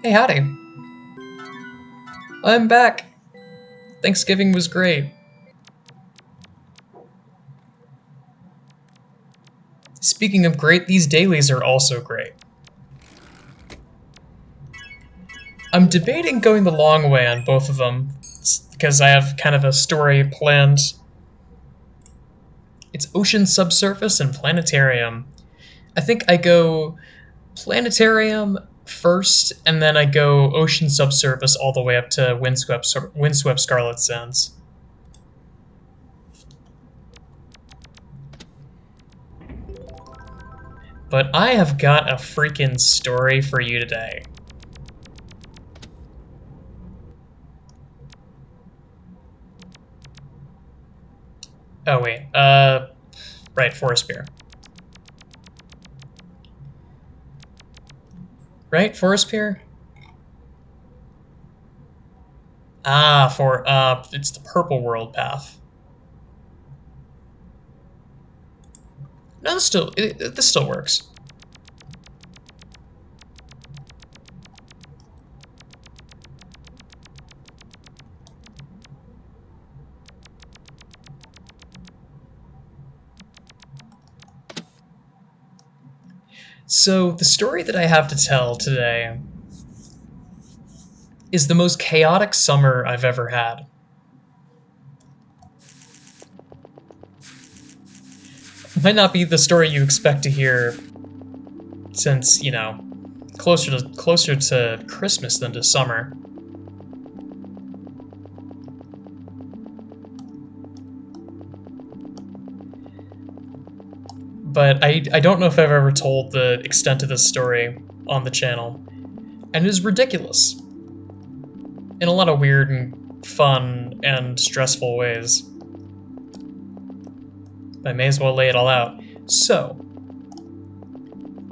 Hey, howdy. I'm back. Thanksgiving was great. Speaking of great, these dailies are also great. I'm debating going the long way on both of them, because I have kind of a story planned. It's Ocean Subsurface and Planetarium. I think I go Planetarium first, and then I go Ocean Subsurface all the way up to Windswept Scarlet Sands. But I have got a freaking story for you today. Oh wait, right, Forest Pier. Right, Forest Pier? It's the Purple World path. No, this still works. So, the story that I have to tell today is the most chaotic summer I've ever had. It might not be the story you expect to hear since, closer to Christmas than to summer. But I don't know if I've ever told the extent of this story on the channel. And it is ridiculous. In a lot of weird and fun and stressful ways. I may as well lay it all out. So,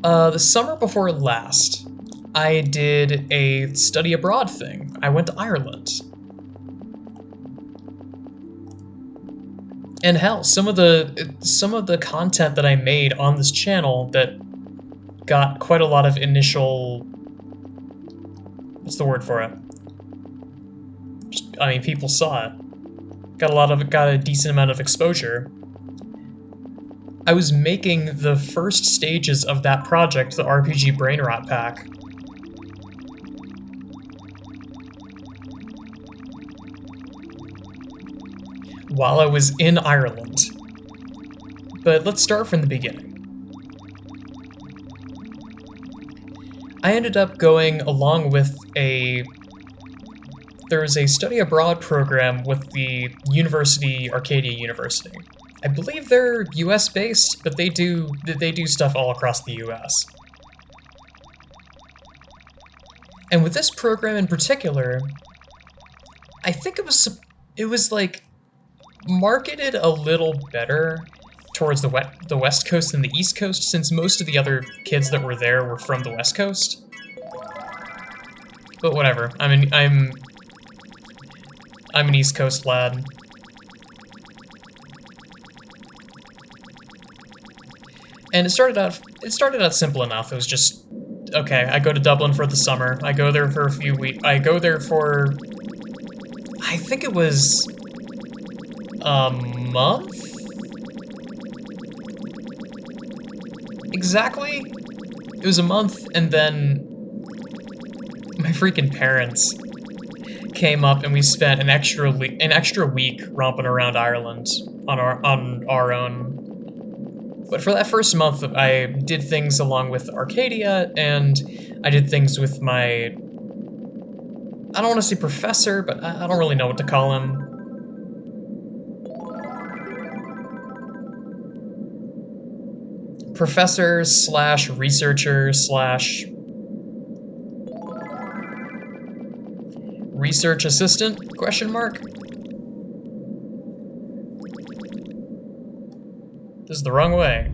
the summer before last, I did a study abroad thing. I went to Ireland. And hell, some of the content that I made on this channel that got quite a lot of initial, what's the word for it? People saw it. Got a decent amount of exposure. I was making the first stages of that project, the RPG Brain Rot pack. While I was in Ireland. But let's start from the beginning. I ended up going along with there's a study abroad program with the Arcadia University. I believe they're US based, but they do stuff all across the US. And with this program in particular, I think it was like marketed a little better towards the West Coast than the East Coast, since most of the other kids that were there were from the West Coast. But whatever. I'm an East Coast lad. And it started out simple enough. It was just, okay, I go to Dublin for the summer. I go there for a few weeks. I go there for, I think it was a month? Exactly? It was a month, and then my freaking parents came up and we spent an extra week romping around Ireland on our own. But for that first month, I did things along with Arcadia, and I did things with my, I don't want to say professor, but I don't really know what to call him. Professor slash researcher slash research assistant, question mark? This is the wrong way.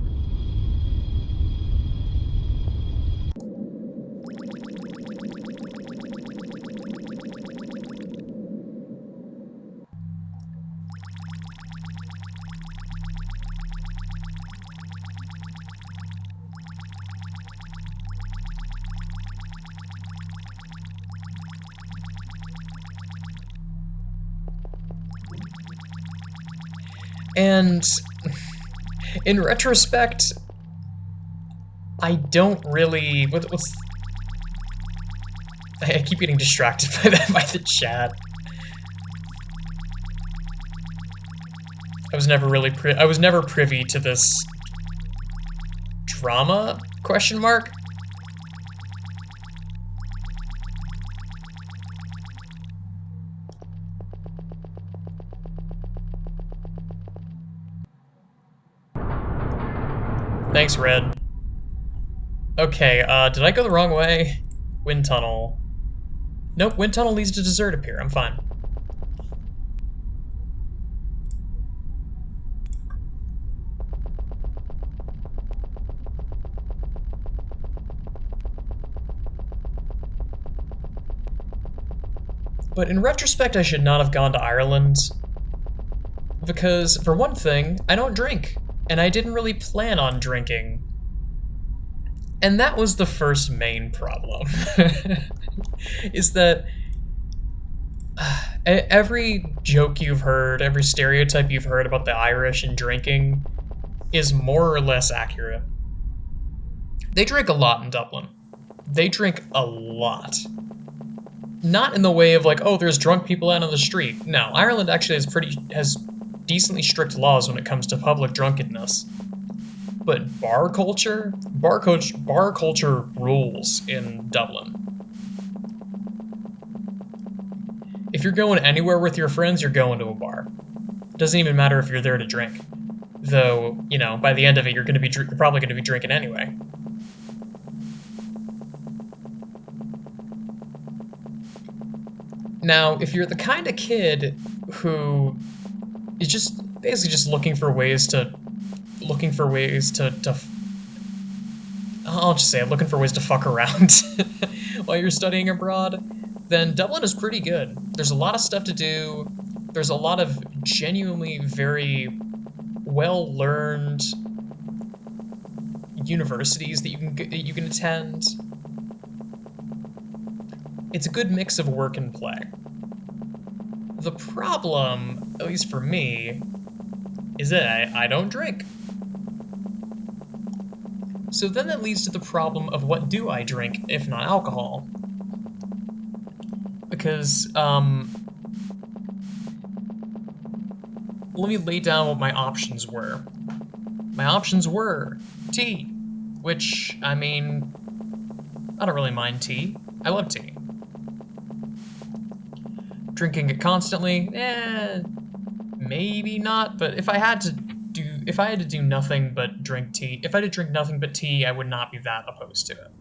And in retrospect, I don't really... I keep getting distracted by that, by the chat. I was never privy to this drama, question mark? Thanks, Red. Okay, did I go the wrong way? Wind tunnel. Nope, wind tunnel leads to desert up here. I'm fine. But in retrospect, I should not have gone to Ireland. Because, for one thing, I don't drink. And I didn't really plan on drinking. And that was the first main problem. Is that every joke you've heard, every stereotype you've heard about the Irish and drinking is more or less accurate. They drink a lot in Dublin. They drink a lot. Not in the way of like, oh, there's drunk people out on the street. No, Ireland actually has decently strict laws when it comes to public drunkenness. But bar culture rules in Dublin. If you're going anywhere with your friends, you're going to a bar. Doesn't even matter if you're there to drink. Though, you know, by the end of it, you're probably going to be drinking anyway. Now, if you're the kind of kid who is just basically just looking for ways to I'll just say looking for ways to fuck around while you're studying abroad, then Dublin is pretty good. There's a lot of stuff to do. There's a lot of genuinely very well-learned universities that you can attend. It's a good mix of work and play. The problem, at least for me, is that I don't drink. So then that leads to the problem of what do I drink, if not alcohol? Because, let me lay down what my options were. My options were tea, which, I mean, I don't really mind tea. I love tea. Drinking it constantly, maybe not, but if I had to do nothing but drink tea, if I had to drink nothing but tea, I would not be that opposed to it.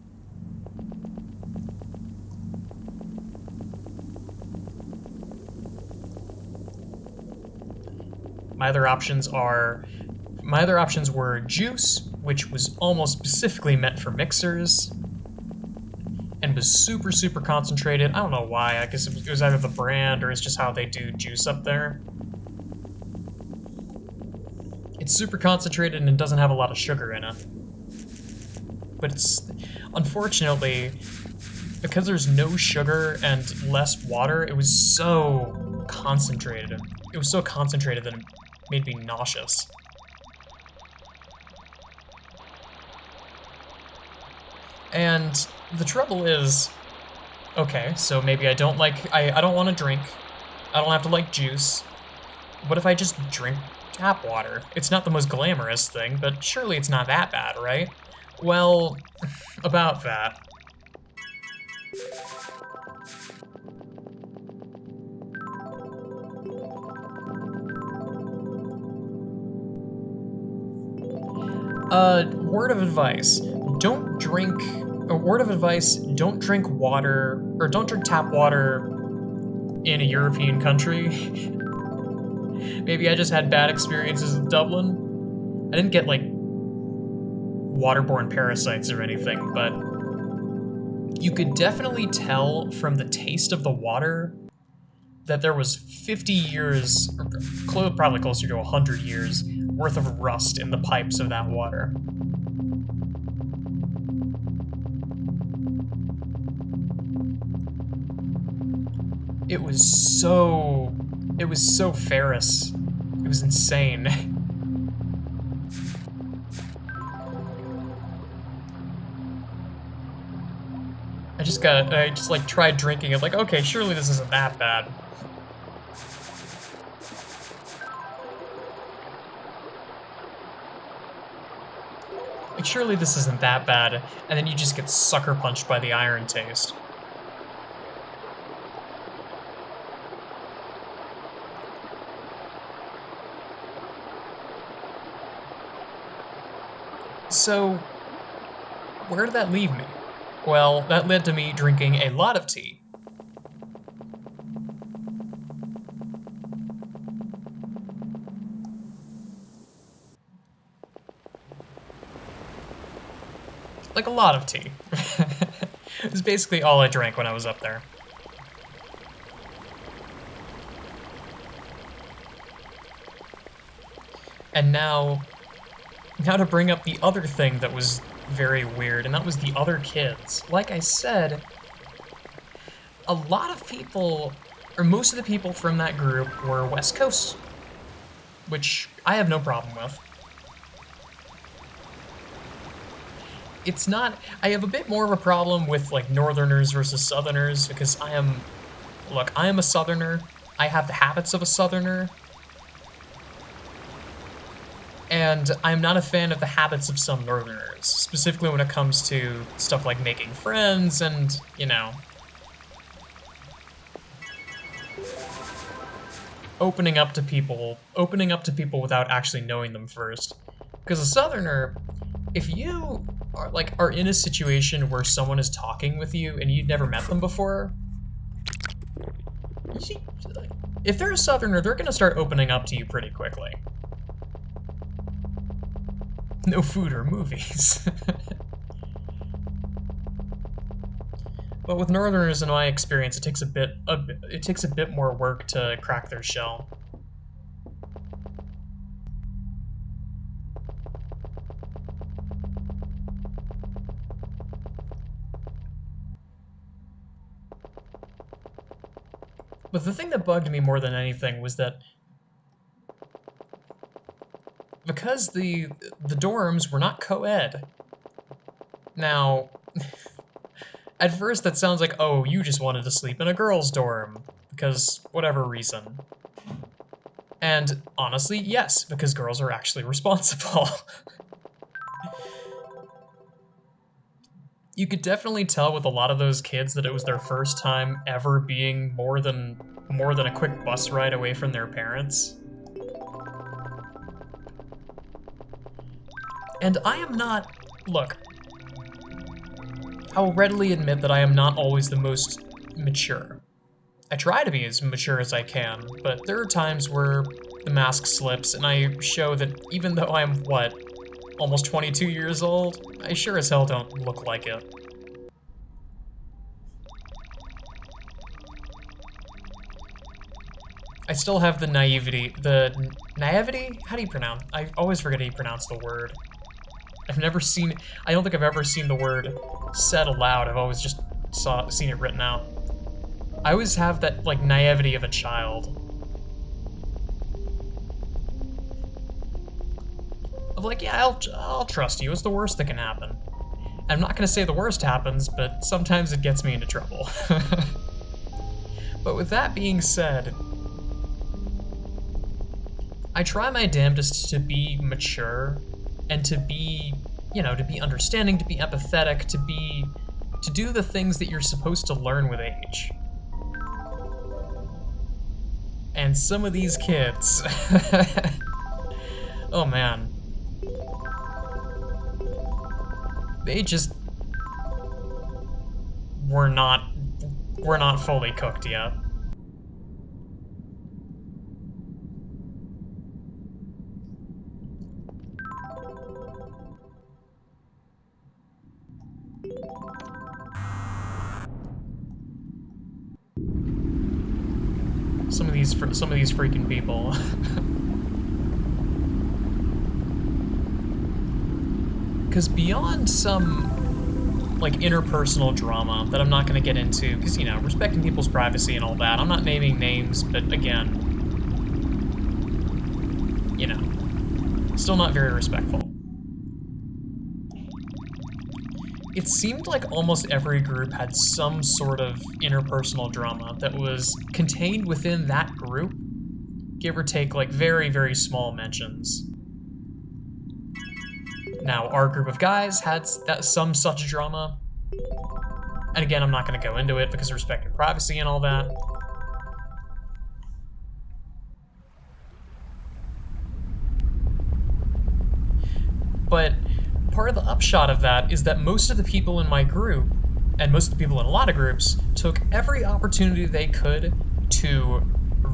My other options were juice, which was almost specifically meant for mixers, and was super, super concentrated. I don't know why, I guess it was either the brand or it's just how they do juice up there. It's super concentrated and it doesn't have a lot of sugar in it. But it's, unfortunately, because there's no sugar and less water, it was so concentrated. It was so concentrated that it made me nauseous. And the trouble is, okay, so maybe I don't want to drink. I don't have to like juice. What if I just drink tap water? It's not the most glamorous thing, but surely it's not that bad, right? Well, about that. Word of advice. Don't drink water, or don't drink tap water in a European country. Maybe I just had bad experiences in Dublin. I didn't get, like, waterborne parasites or anything, but you could definitely tell from the taste of the water that there was 50 years, or probably closer to 100 years, worth of rust in the pipes of that water. It was so ferrous. It was insane. I just like tried drinking it, like, okay, surely this isn't that bad. Like, surely this isn't that bad, and then you just get sucker punched by the iron taste. So, where did that leave me? Well, that led to me drinking a lot of tea. Like, a lot of tea. It was basically all I drank when I was up there. And now to bring up the other thing that was very weird, and that was the other kids. Like I said, a lot of people, or most of the people from that group were West Coast, which I have no problem with. It's not, I have a bit more of a problem with like Northerners versus Southerners, because I am a Southerner, I have the habits of a Southerner, and I'm not a fan of the habits of some Northerners, specifically when it comes to stuff like making friends and, you know, opening up to people without actually knowing them first. Because a Southerner, if you are in a situation where someone is talking with you and you'd never met them before, if they're a Southerner, they're gonna start opening up to you pretty quickly. No food or movies. But with Northerners, in my experience, it takes a bit more work to crack their shell. But the thing that bugged me more than anything was that because the dorms were not co-ed. Now, at first that sounds like, oh, you just wanted to sleep in a girls' dorm because whatever reason. And honestly, yes, because girls are actually responsible. You could definitely tell with a lot of those kids that it was their first time ever being more than a quick bus ride away from their parents. And I am not... Look, I will readily admit that I am not always the most mature. I try to be as mature as I can, but there are times where the mask slips and I show that even though I'm, what, almost 22 years old, I sure as hell don't look like it. I still have the naivety, naivety? How do you pronounce? I always forget how you pronounce the word. I don't think I've ever seen the word said aloud, I've always just seen it written out. I always have that, like, naivety of a child. Of like, yeah, I'll trust you, it's the worst that can happen. I'm not gonna say the worst happens, but sometimes it gets me into trouble. But with that being said, I try my damnedest to be mature and to be, you know, to be understanding, to be empathetic, to do the things that you're supposed to learn with age. And some of these kids, oh man, they just were not fully cooked yet. Some of these freaking people. Because beyond some, like, interpersonal drama that I'm not going to get into, because, you know, respecting people's privacy and all that, I'm not naming names, but again, you know, still not very respectful. It seemed like almost every group had some sort of interpersonal drama that was contained within that group, give or take like very, very small mentions. Now, our group of guys had some such drama, and again, I'm not going to go into it because of respect and privacy and all that. But part of the upshot of that is that most of the people in my group, and most of the people in a lot of groups, took every opportunity they could to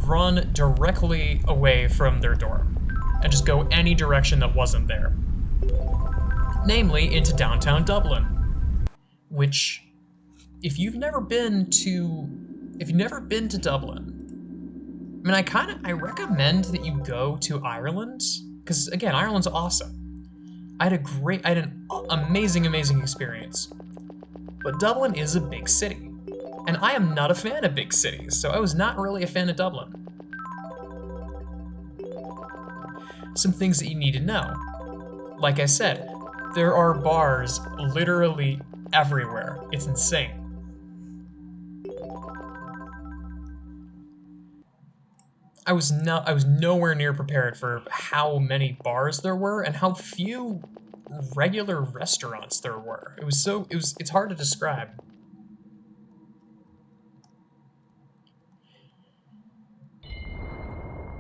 run directly away from their dorm and just go any direction that wasn't there. Namely, into downtown Dublin, which, if you've never been to Dublin, I mean, I recommend that you go to Ireland, because again, Ireland's awesome. I had an amazing experience. But Dublin is a big city, and I am not a fan of big cities, so I was not really a fan of Dublin. Some things that you need to know. Like I said, there are bars literally everywhere. It's insane. I was nowhere near prepared for how many bars there were and how few regular restaurants there were. It's hard to describe.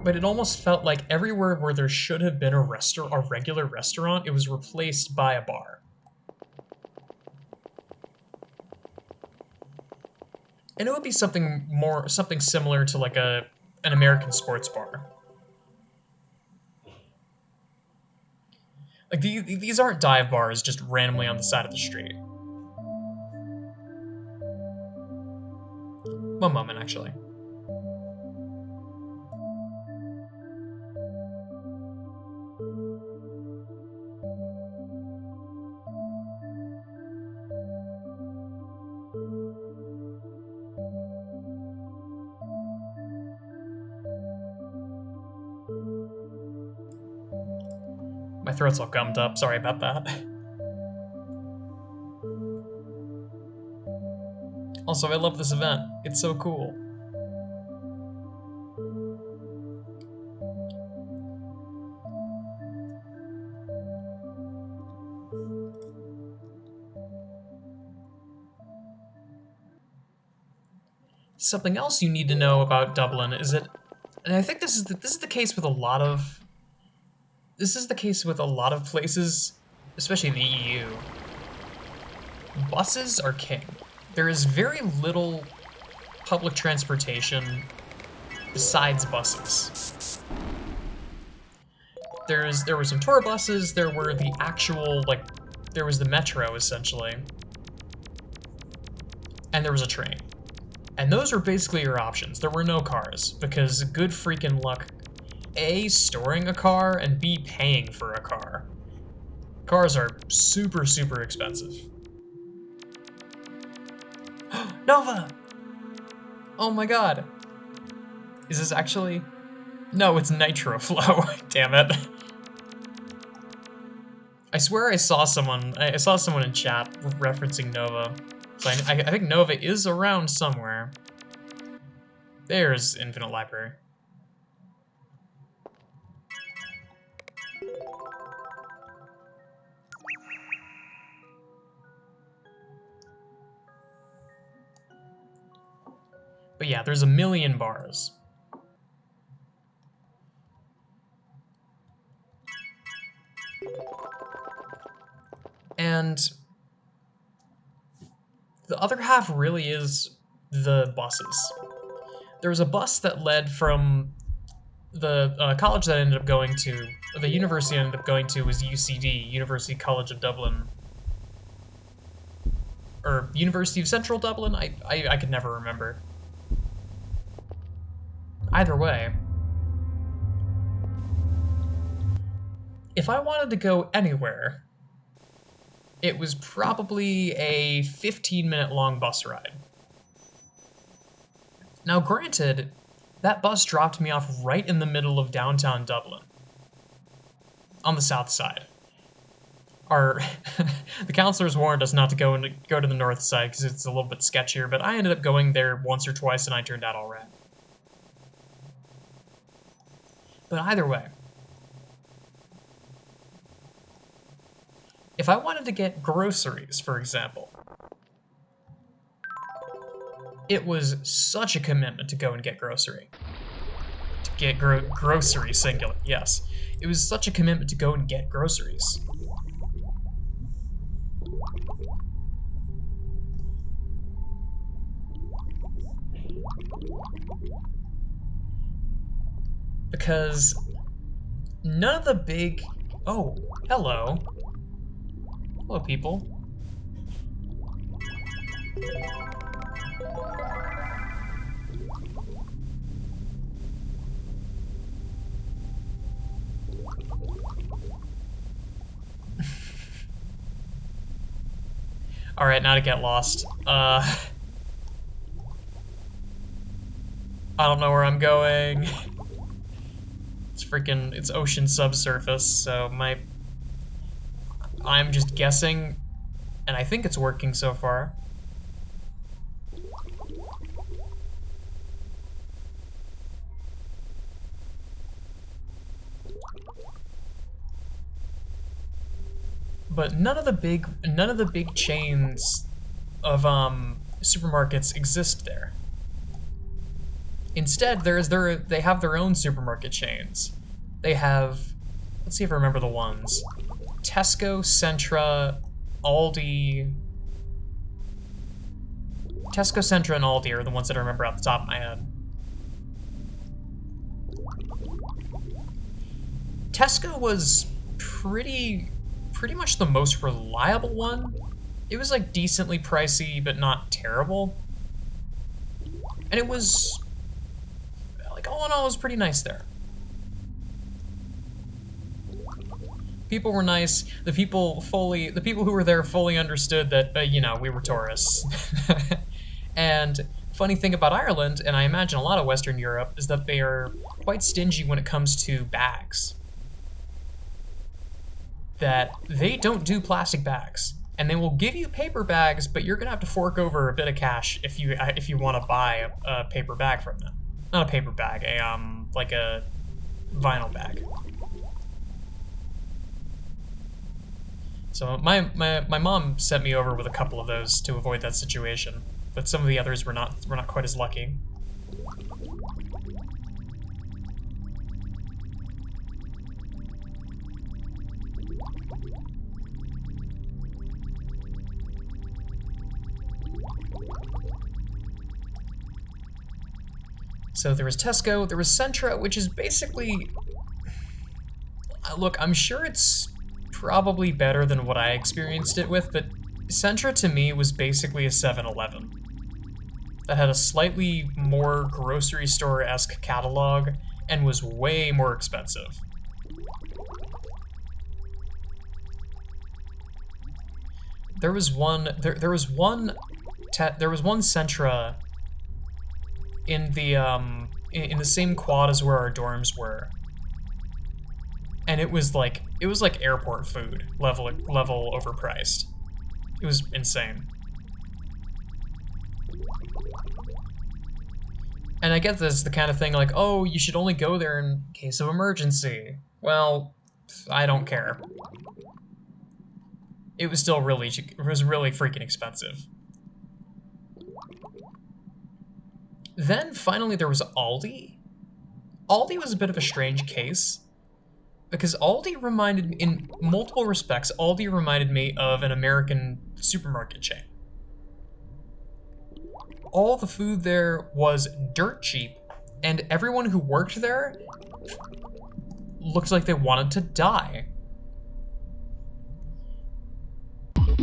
But it almost felt like everywhere where there should have been a regular restaurant, it was replaced by a bar. And it would be something similar to like an American sports bar. Like these aren't dive bars just randomly on the side of the street. One moment, actually. My throat's all gummed up, sorry about that. Also, I love this event. It's so cool. Something else you need to know about Dublin is that, and I think this is the case with a lot of places, especially in the EU. Buses are king. There is very little public transportation besides buses. There were some tour buses, there were the actual, there was the metro, essentially. And there was a train. And those were basically your options. There were no cars, because good freaking luck, A, storing a car, and B, paying for a car. Cars are super, super expensive. Nova! Oh my god. Is this actually... No, it's Nitro Flow. Damn it. I swear I saw someone in chat referencing Nova. So I think Nova is around somewhere. There's Infinite Library. But yeah, there's a million bars. And the other half really is the buses. There was a bus that led from the college that I ended up going to, the university I ended up going to was UCD, University College of Dublin. Or University of Central Dublin? I could never remember. Either way, if I wanted to go anywhere, it was probably a 15-minute long bus ride. Now granted, that bus dropped me off right in the middle of downtown Dublin. on the south side. Our the counselors warned us not to go to the north side because it's a little bit sketchier, but I ended up going there once or twice and I turned out all right. But either way, if I wanted to get groceries, for example, it was such a commitment to go and get grocery. To get grocery, singular, yes. It was such a commitment to go and get groceries. Because none of the big... Oh, hello. Hello, people. Alright, now to get lost. I don't know where I'm going. It's ocean subsurface, so I'm just guessing, and I think it's working so far. But none of the big chains of supermarkets exist there. Instead, they have their own supermarket chains. They have, let's see if I remember the ones. Tesco, Centra, Aldi. Tesco, Centra, and Aldi are the ones that I remember off the top of my head. Tesco was pretty much the most reliable one. It was like decently pricey, but not terrible. And it was, like, all in all, it was pretty nice there. People were nice. The people who were there fully understood that, you know, we were tourists. And funny thing about Ireland, and I imagine a lot of Western Europe, is that they are quite stingy when it comes to bags. That they don't do plastic bags. And they will give you paper bags, but you're gonna have to fork over a bit of cash if you want to buy a paper bag from them. Not a paper bag, like a vinyl bag. So my mom sent me over with a couple of those to avoid that situation, but some of the others were not quite as lucky. So there was Tesco, there was Centra, which is basically... Look, I'm sure it's probably better than what I experienced it with, but Centra to me was basically a 7-Eleven. That had a slightly more grocery store-esque catalog and was way more expensive. There was one Centra in the same quad as where our dorms were. And it was like airport food level overpriced. It was insane. And I get this, the kind of thing like, oh, you should only go there in case of emergency. Well, I don't care. It was still really freaking expensive. Then finally there was Aldi. Aldi was a bit of a strange case. Because Aldi reminded, in multiple respects, Aldi reminded me of an American supermarket chain. All the food there was dirt cheap, and everyone who worked there looked like they wanted to die.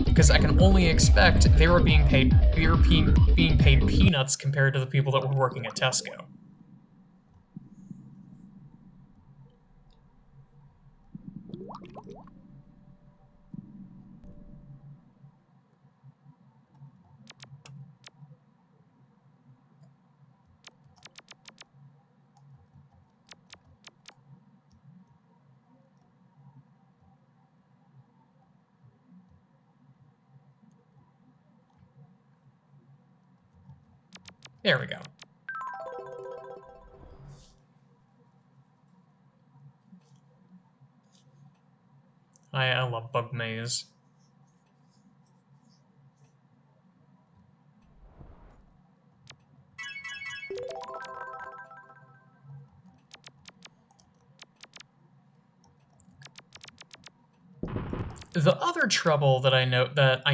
Because I can only expect they were being paid peanuts compared to the people that were working at Tesco. There we go. I love Bug Maze. The other trouble that I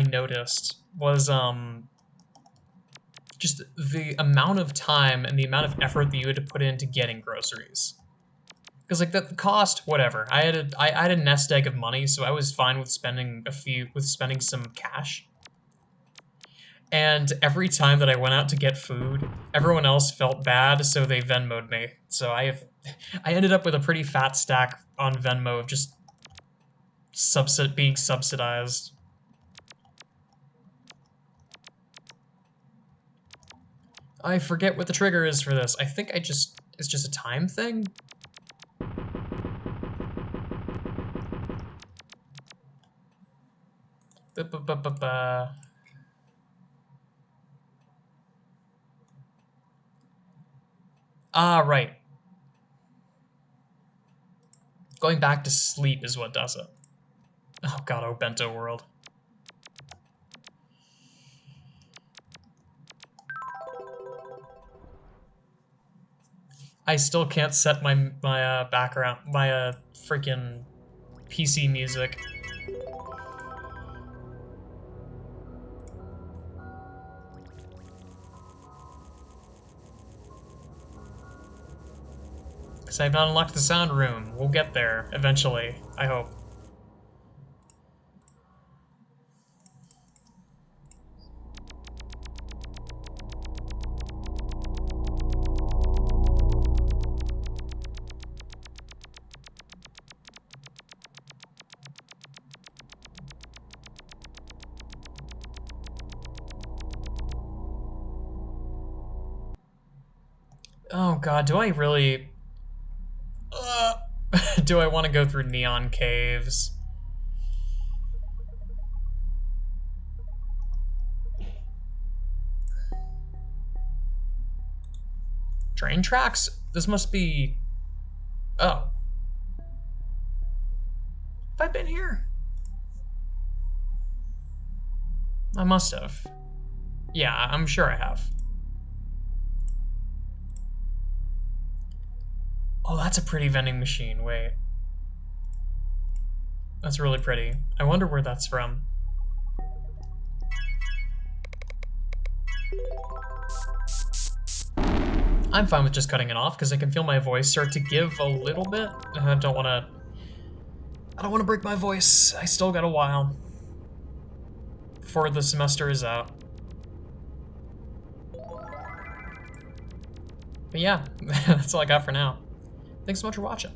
noticed was just the amount of time and the amount of effort that you had to put into getting groceries. Because like the cost, whatever. I had a nest egg of money, so I was fine with spending some cash. And every time that I went out to get food, everyone else felt bad, so they Venmo'd me. So I ended up with a pretty fat stack on Venmo of just being subsidized. I forget what the trigger is for this. I think it's just a time thing. Ah, right. Going back to sleep is what does it. Oh god, oh bento world. I still can't set my background, my freaking PC music. Because I've not unlocked the sound room. We'll get there eventually, I hope. Oh god, do I really... do I want to go through neon caves? Train tracks? This must be... Oh. Have I been here? I must have. Yeah, I'm sure I have. Oh, that's a pretty vending machine. Wait. That's really pretty. I wonder where that's from. I'm fine with just cutting it off because I can feel my voice start to give a little bit. I don't want to break my voice. I still got a while before the semester is out. But yeah, that's all I got for now. Thanks so much for watching.